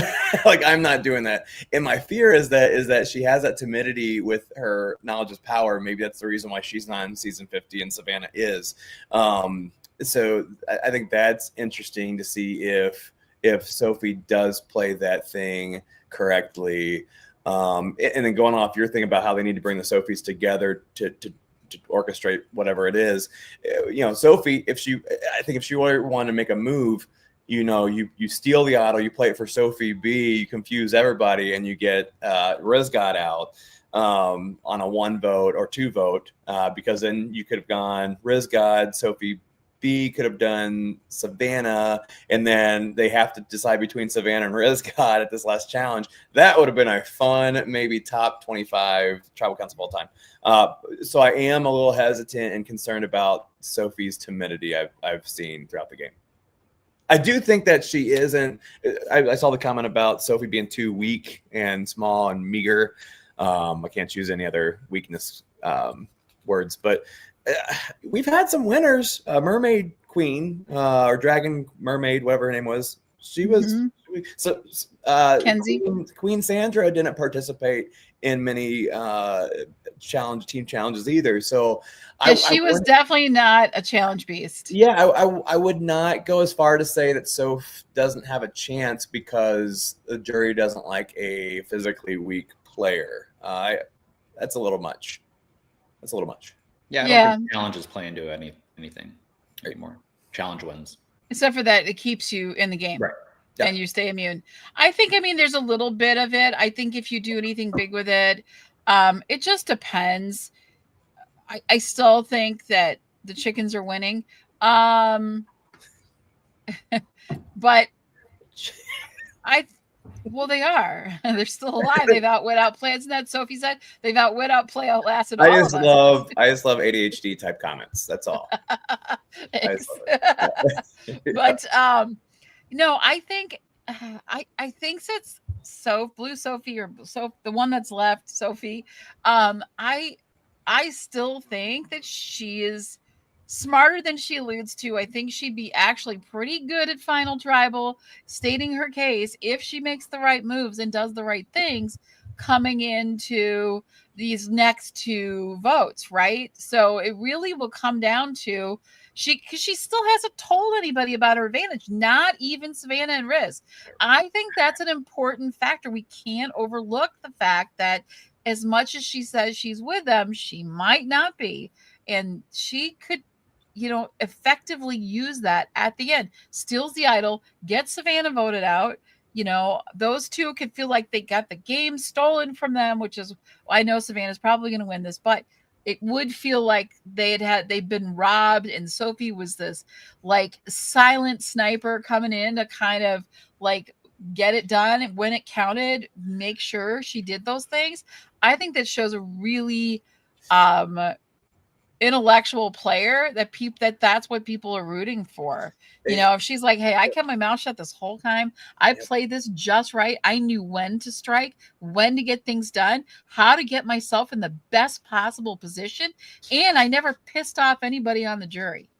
like, I'm not doing that. And my fear is that she has that timidity with her knowledge of power. Maybe that's the reason why she's not in season 50 and Savannah is. So I think that's interesting to see if Sophie does play that thing correctly. And then going off your thing about how they need to bring the Sophies together to orchestrate whatever it is, Sophie, if she wanted to make a move, you steal the idol, you play it for Sophie B, you confuse everybody, and you get Riz God out on a 1 vote or 2 vote, because then you could have gone Riz God, Sophie B could have done Savannah, and then they have to decide between Savannah and Riz God at this last challenge. That would have been a fun, maybe top 25 tribal council of all time. So I am a little hesitant and concerned about Sophie's timidity I've seen throughout the game. I do think that she isn't. I saw the comment about Sophie being too weak and small and meager. I can't choose any other weakness words, but we've had some winners. Mermaid queen or dragon mermaid, whatever her name was. She was so Kenzie. Queen Sandra didn't participate in many team challenges either. So She was definitely not a challenge beast. Yeah, I would not go as far to say that Soph doesn't have a chance because the jury doesn't like a physically weak player. That's a little much. That's a little much. Yeah, I don't think challenges play into anything anymore. Challenge wins. Except for that, it keeps you in the game. Right. Yeah. And you stay immune. I think, there's a little bit of it. I think if you do anything big with it, it just depends. I still think that the chickens are winning. But they are. They're still alive. They've outplayed. Isn't that Sophie said? They've outplayed, outlasted all of us. I just love ADHD type comments. That's all. But no, I think I think since Blue Sophie or the one that's left, Sophie, I still think that she is smarter than she alludes to. I think she'd be actually pretty good at Final Tribal, stating her case if she makes the right moves and does the right things coming into these next 2 votes, right? So it really will come down to because she still hasn't told anybody about her advantage, not even Savannah and Riz. I think that's an important factor. We can't overlook the fact that as much as she says she's with them, she might not be. And she could, effectively use that at the end. Steals the idol, gets Savannah voted out. Those 2 could feel like they got the game stolen from them, which is, I know Savannah's probably going to win this, but it would feel like they've been robbed, and Sophie was this like silent sniper coming in to kind of like get it done, and when it counted, make sure she did those things. I think that shows a really intellectual player that's what people are rooting for. If she's like, hey, I kept my mouth shut this whole time, I played this just right, I knew when to strike, when to get things done, how to get myself in the best possible position, and I never pissed off anybody on the jury.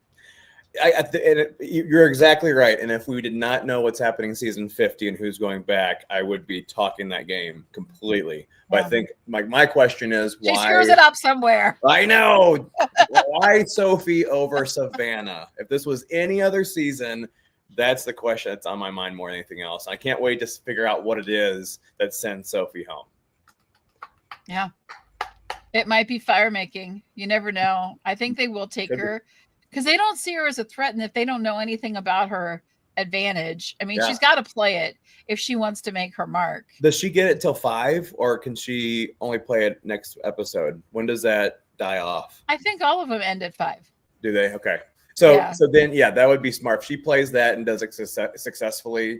You're exactly right. And if we did not know what's happening in season 50 and who's going back, I would be talking that game completely. But I think my question is why she screws it up somewhere. I know. Why Sophie over Savannah? If this was any other season, that's the question that's on my mind more than anything else. I can't wait to figure out what it is that sends Sophie home. Yeah. It might be fire making. You never know. I think they will take her. Because they don't see her as a threat, and if they don't know anything about her advantage, she's got to play it if she wants to make her mark. Does she get it till 5, or can she only play it next episode? When does that die off? I think all of them end at 5. Do they? Okay. So then, that would be smart. If she plays that and does it successfully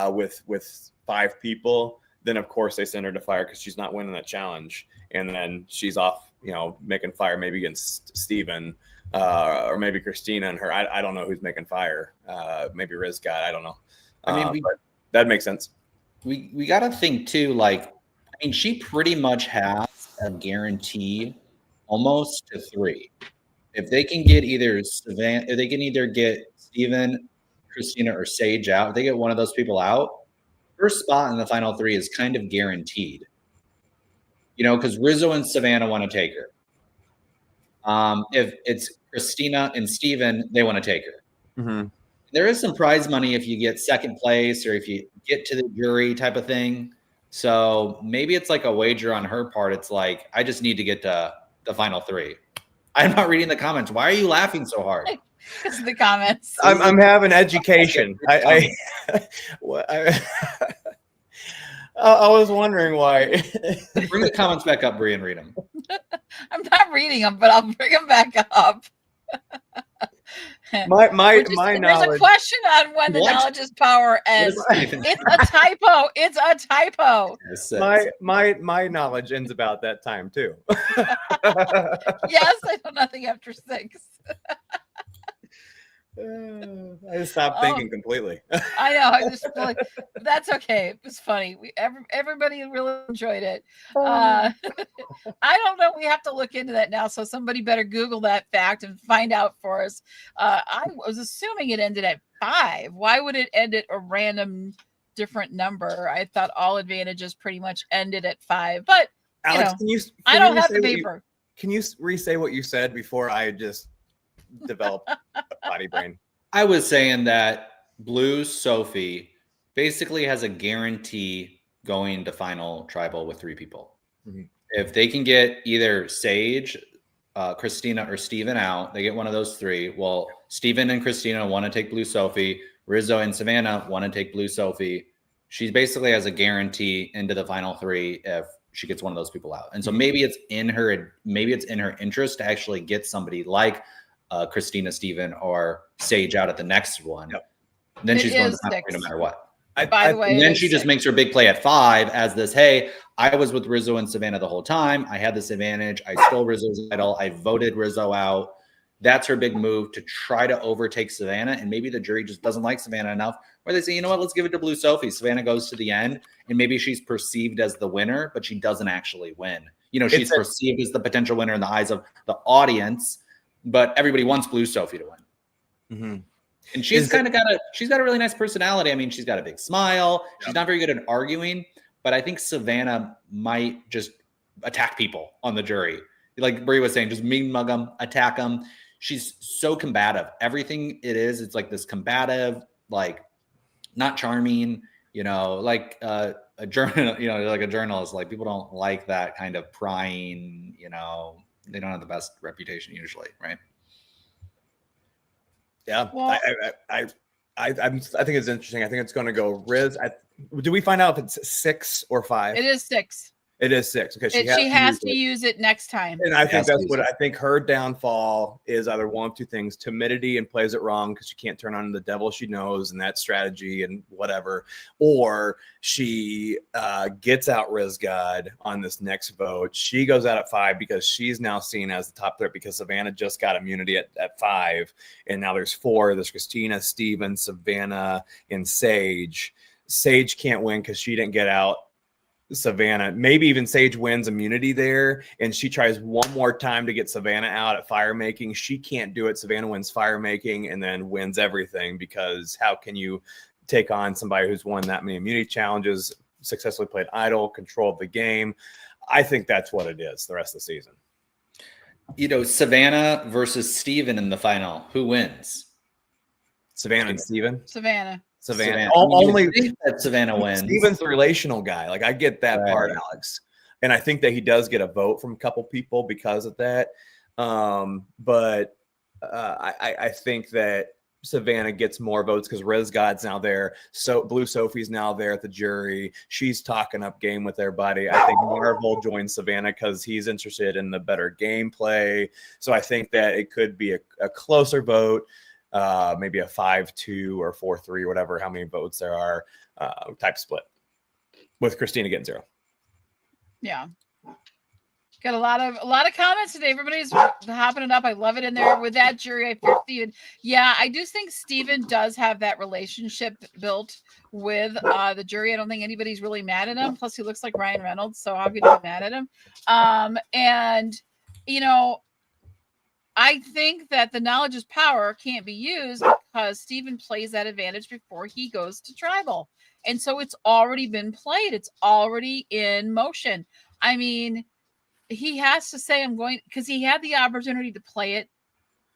with 5 people, then of course they send her to fire because she's not winning that challenge, and then she's off, making fire maybe against Steven. Or maybe Christina and her. I don't know who's making fire. Maybe Riz got. I don't know. But that makes sense. We got to think too. She pretty much has a guarantee almost to 3. If they can get either Savannah, if they can either get Steven, Christina, or Sage out, if they get one of those people out, her spot in the final 3 is kind of guaranteed. Because Rizzo and Savannah want to take her. If it's Christina and Steven, they want to take her. Mm-hmm. There is some prize money if you get second place or if you get to the jury type of thing. So maybe it's like a wager on her part. It's like, I just need to get to the final 3. I'm not reading the comments. Why are you laughing so hard? Because of the comments. I'm having education. I was wondering why. Bring the comments back up, Bree, and read them. I'm not reading them, but I'll bring them back up. My there's knowledge. There's a question on when the knowledge is power ends. It's a typo. It's a typo. My knowledge ends about that time too. Yes, I know nothing after 6. I just stopped thinking completely. I know. I just like that's okay. It was funny. Everybody really enjoyed it. I don't know. We have to look into that now. So somebody better Google that fact and find out for us. I was assuming it ended at 5. Why would it end at a random different number? I thought all advantages pretty much ended at 5. But Alex, I don't have the paper. Can you re-say what you said before I just developed a potty brain? I was saying that Blue Sophie basically has a guarantee going to final tribal with 3 people. Mm-hmm. If they can get either Sage, Christina, or Steven out, they get one of those 3. Well, Steven and Christina want to take Blue Sophie. Rizzo and Savannah want to take Blue Sophie. She basically has a guarantee into the final 3 if she gets one of those people out. And so maybe it's in her interest to actually get somebody like Christina, Steven, or Sage out at the next one. Yep. And then she's going to the no matter what. By the way, and then she just makes her big play at 5 as this, hey, I was with Rizzo and Savannah the whole time. I had this advantage. I stole Rizzo's idol. I voted Rizzo out. That's her big move to try to overtake Savannah. And maybe the jury just doesn't like Savannah enough where they say, you know what, let's give it to Blue Sophie. Savannah goes to the end and maybe she's perceived as the winner, but she doesn't actually win. You know, she's perceived as the potential winner in the eyes of the audience, but everybody wants Blue Sophie to win. Mm-hmm. And she's got a really nice personality. I mean, she's got a big smile. She's not very good at arguing, but I think Savannah might just attack people on the jury. Like Brie was saying, just mean mug them, attack them. She's so combative. Everything it's like this combative, like not charming, like a journal, like a journalist. Like people don't like that kind of prying, they don't have the best reputation usually, right? Yeah, well, I think it's interesting. I think it's going to go Riz. Do we find out if it's 6 or 5? It is 6. It is 6. Okay, she has to use it next time. And I think that's what I think her downfall is, either one of 2 things: timidity and plays it wrong because she can't turn on the devil she knows and that strategy and whatever, or she gets out Riz God on this next vote. She goes out at 5 because she's now seen as the top threat because Savannah just got immunity at 5, and now there's 4. There's Christina, Steven, Savannah, and Sage. Sage can't win because she didn't get out Savannah. Maybe even Sage wins immunity there, and she tries one more time to get Savannah out at fire making. She can't do it. Savannah wins fire making and then wins everything, because how can you take on somebody who's won that many immunity challenges, successfully played idol, controlled the game? I think that's what it is the rest of the season. Savannah versus Steven in the final. Who wins? Savannah and Steven? Savannah. Only that Savannah wins. Steven's the relational guy. Like, I get that part, Alex. And I think that he does get a vote from a couple people because of that. But I think that Savannah gets more votes because Riz God's now there. So Blue Sophie's now there at the jury. She's talking up game with everybody. I think Marvel joins Savannah because he's interested in the better gameplay. So I think that it could be a closer vote. Maybe a 5-2 or 4-3, whatever, how many votes there are, type split, with Christina getting 0. Yeah. Got a lot of comments today. Everybody's hopping it up. I love it in there with that jury. I fear Steven. Yeah, I do think Steven does have that relationship built with the jury. I don't think anybody's really mad at him. Plus, he looks like Ryan Reynolds, so how could you be mad at him? And I think that the knowledge is power can't be used because Steven plays that advantage before he goes to tribal. And so it's already been played. It's already in motion. I mean, he has to say, I'm going, because he had the opportunity to play it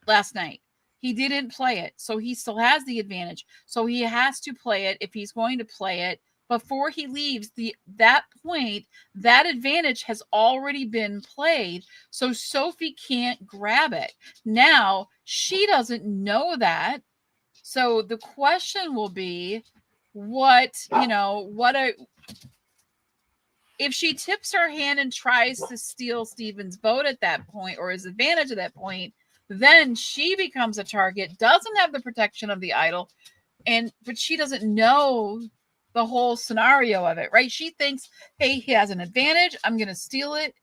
last night. He didn't play it. So he still has the advantage. So he has to play it if he's going to play it before he leaves. That point, that advantage has already been played, so Sophie can't grab it. Now, she doesn't know that, so the question will be, if she tips her hand and tries to steal Steven's vote at that point, or his advantage at that point, then she becomes a target, doesn't have the protection of the idol, but she doesn't know the whole scenario of it, right? She thinks, hey, he has an advantage. I'm going to steal it.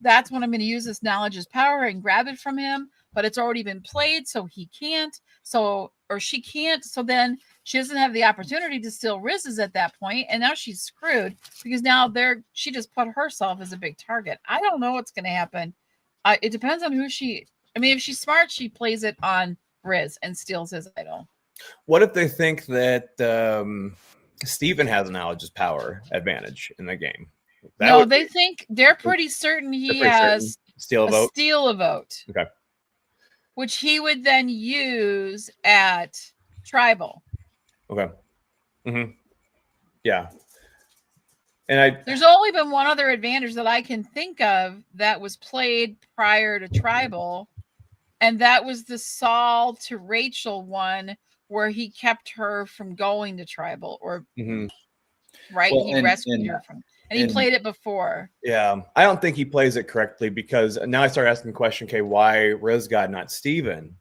That's when I'm going to use this knowledge as power and grab it from him. But it's already been played, so he can't. So, or she can't. So then she doesn't have the opportunity to steal Riz's at that point, and now she's screwed because now she just put herself as a big target. I don't know what's going to happen. It depends on who she. I mean, if she's smart, she plays it on Riz and steals his idol. What if they think that Steven has an knowledge power advantage in the game? They think they're pretty certain he has steal a vote. Okay. Which he would then use at tribal. Okay. Mm-hmm. Yeah. And there's only been one other advantage that I can think of that was played prior to tribal, and that was the Saul to Rachel one where he kept her from going to tribal, or right, well, he rescued her from, and he played it before. Yeah, I don't think he plays it correctly, because now I start asking the question, okay, why Riz God, not Steven,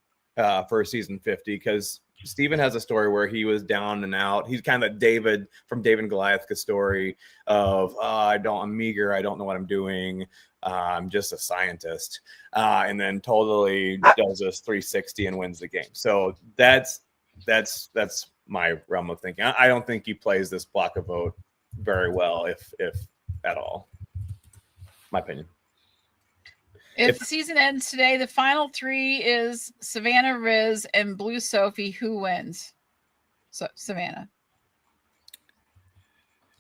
for season 50? Because Steven has a story where he was down and out. He's kind of David from David and Goliath story of I'm meager, I don't know what I'm doing, I'm just a scientist, and then totally does this 360 and wins the game. So that's my realm of thinking. I don't think he plays this block of vote very well, if at all. My opinion. If the season ends today, the final three is Savannah, Riz, and Blue Sophie. Who wins? So Savannah.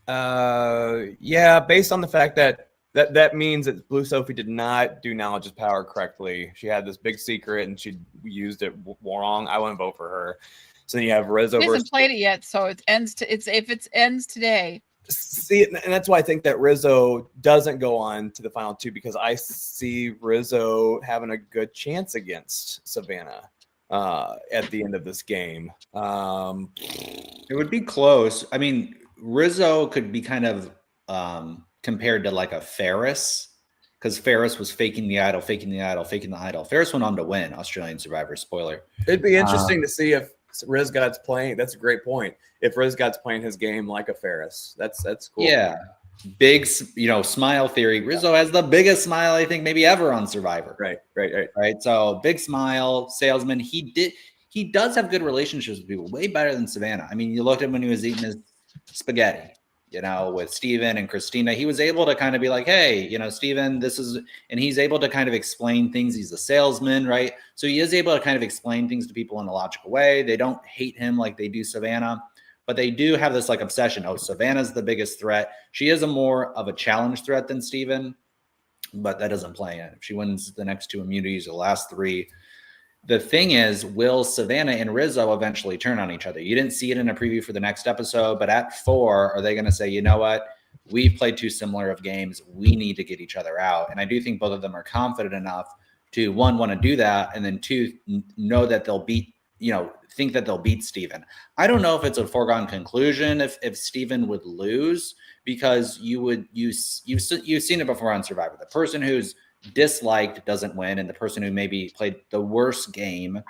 Yeah, based on the fact that means that Blue Sophie did not do knowledge's power correctly. She had this big secret and she used it wrong. I wouldn't vote for her. So then you have Rizzo. He hasn't played it yet, so it ends. If it ends today. See, and that's why I think that Rizzo doesn't go on to the final two, because I see Rizzo having a good chance against Savannah at the end of this game. It would be close. I mean, Rizzo could be kind of compared to like a Ferris, because Ferris was faking the idol. Ferris went on to win Australian Survivor. Spoiler. It'd be interesting to see if Riz God's playing. That's a great point. If Riz God's playing his game like a Ferris, that's cool. Yeah, big, smile theory. Rizzo has the biggest smile I think maybe ever on Survivor. Right. So big smile, salesman. He does have good relationships with people, way better than Savannah. I mean, you looked at him when he was eating his spaghetti, with Steven and Christina. He was able to kind of be like, hey, Steven, this is, and he's able to kind of explain things. He's a salesman, right? So he is able to kind of explain things to people in a logical way. They don't hate him like they do Savannah, but they do have this like obsession. Oh, Savannah's the biggest threat. She is a more of a challenge threat than Steven, but that doesn't play in. If she wins the next two immunities, the last three, the thing is, will Savannah and Rizzo eventually turn on each other? You didn't see it in a preview for the next episode, but at 4, are they going to say, you know what? We've played too similar of games. We need to get each other out. And I do think both of them are confident enough to, one, want to do that, and then two, know that they'll beat, think that they'll beat Steven. I don't know if it's a foregone conclusion if Steven would lose, because you've seen it before on Survivor. The person who's disliked doesn't win, and the person who maybe played the worst game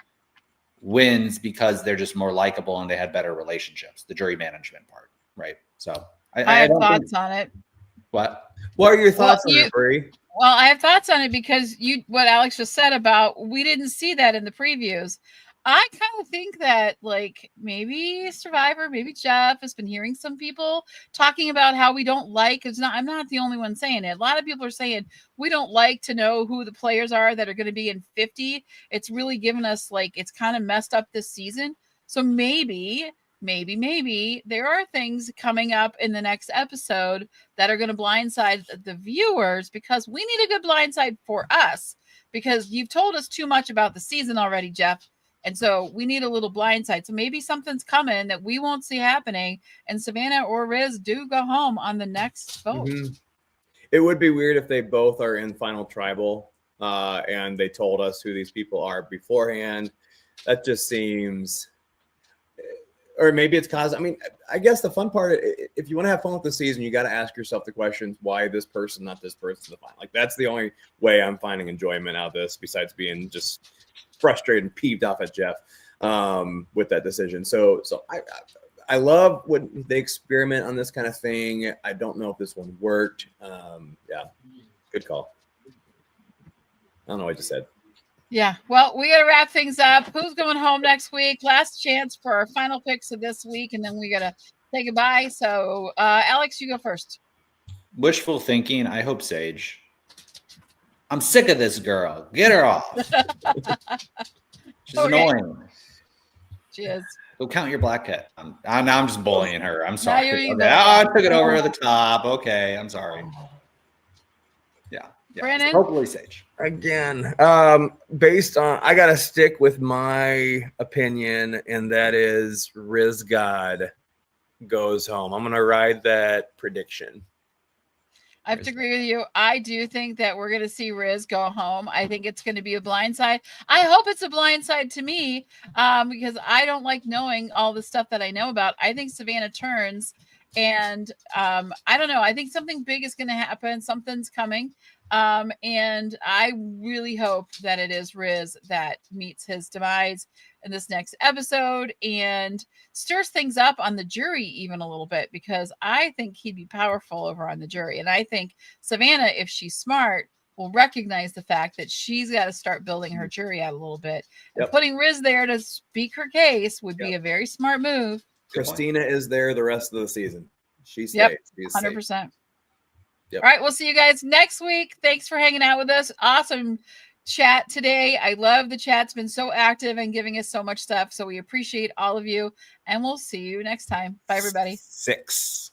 wins because they're just more likable and they had better relationships, the jury management part, right? So I have thoughts on it. What are your thoughts on it, Bree? Well, I have thoughts on it because what Alex just said about we didn't see that in the previews. I kind of think that maybe Survivor, maybe Jeff has been hearing some people talking about how we don't like. I'm not the only one saying it. A lot of people are saying we don't like to know who the players are that are going to be in 50. It's really given us it's kind of messed up this season. So maybe there are things coming up in the next episode that are going to blindside the viewers, because we need a good blindside for us, because you've told us too much about the season already, Jeff. And so we need a little blindside. So maybe something's coming that we won't see happening, and Savannah or Riz do go home on the next vote. Mm-hmm. It would be weird if they both are in Final Tribal and they told us who these people are beforehand. That just seems... Or maybe it's cause. I mean, I guess the fun part, if you want to have fun with the season, you got to ask yourself the questions: why this person, not this person? That's the only way I'm finding enjoyment out of this, besides being just frustrated and peeved off at Jeff with that decision. So I love when they experiment on this kind of thing. I don't know if this one worked. Yeah, good call. I don't know what I just said. Yeah. Well, we got to wrap things up. Who's going home next week? Last chance for our final picks of this week, and then we got to say goodbye. So, Alex, you go first. Wishful thinking. I hope Sage. I'm sick of this girl. Get her off. She's Okay. annoying. She is. Go count your black cat. Now I'm just bullying her. I'm sorry. you're Okay. evil. I took it over the top. Okay. I'm sorry. Yeah. Brandon? Hopefully Sage. Again, based on, I gotta stick with my opinion, and that is Riz God goes home. I'm gonna ride that prediction. I have to agree with you. I do think that we're going to see Riz go home. I think it's going to be a blindside. I hope it's a blindside to me because I don't like knowing all the stuff that I know about. I think Savannah turns, and I don't know. I think something big is going to happen. Something's coming. And I really hope that it is Riz that meets his demise in this next episode and stirs things up on the jury even a little bit, because I think he'd be powerful over on the jury. And I think Savannah, if she's smart, will recognize the fact that she's got to start building her jury out a little bit. And putting Riz there to speak her case would be a very smart move. Christina is there the rest of the season. She stays. Yep, She's 100%. safe. Yep. All right, we'll see you guys next week. Thanks for hanging out with us. Awesome chat today. I love the chat's been so active and giving us so much stuff. So we appreciate all of you, and we'll see you next time. Bye, everybody. 6.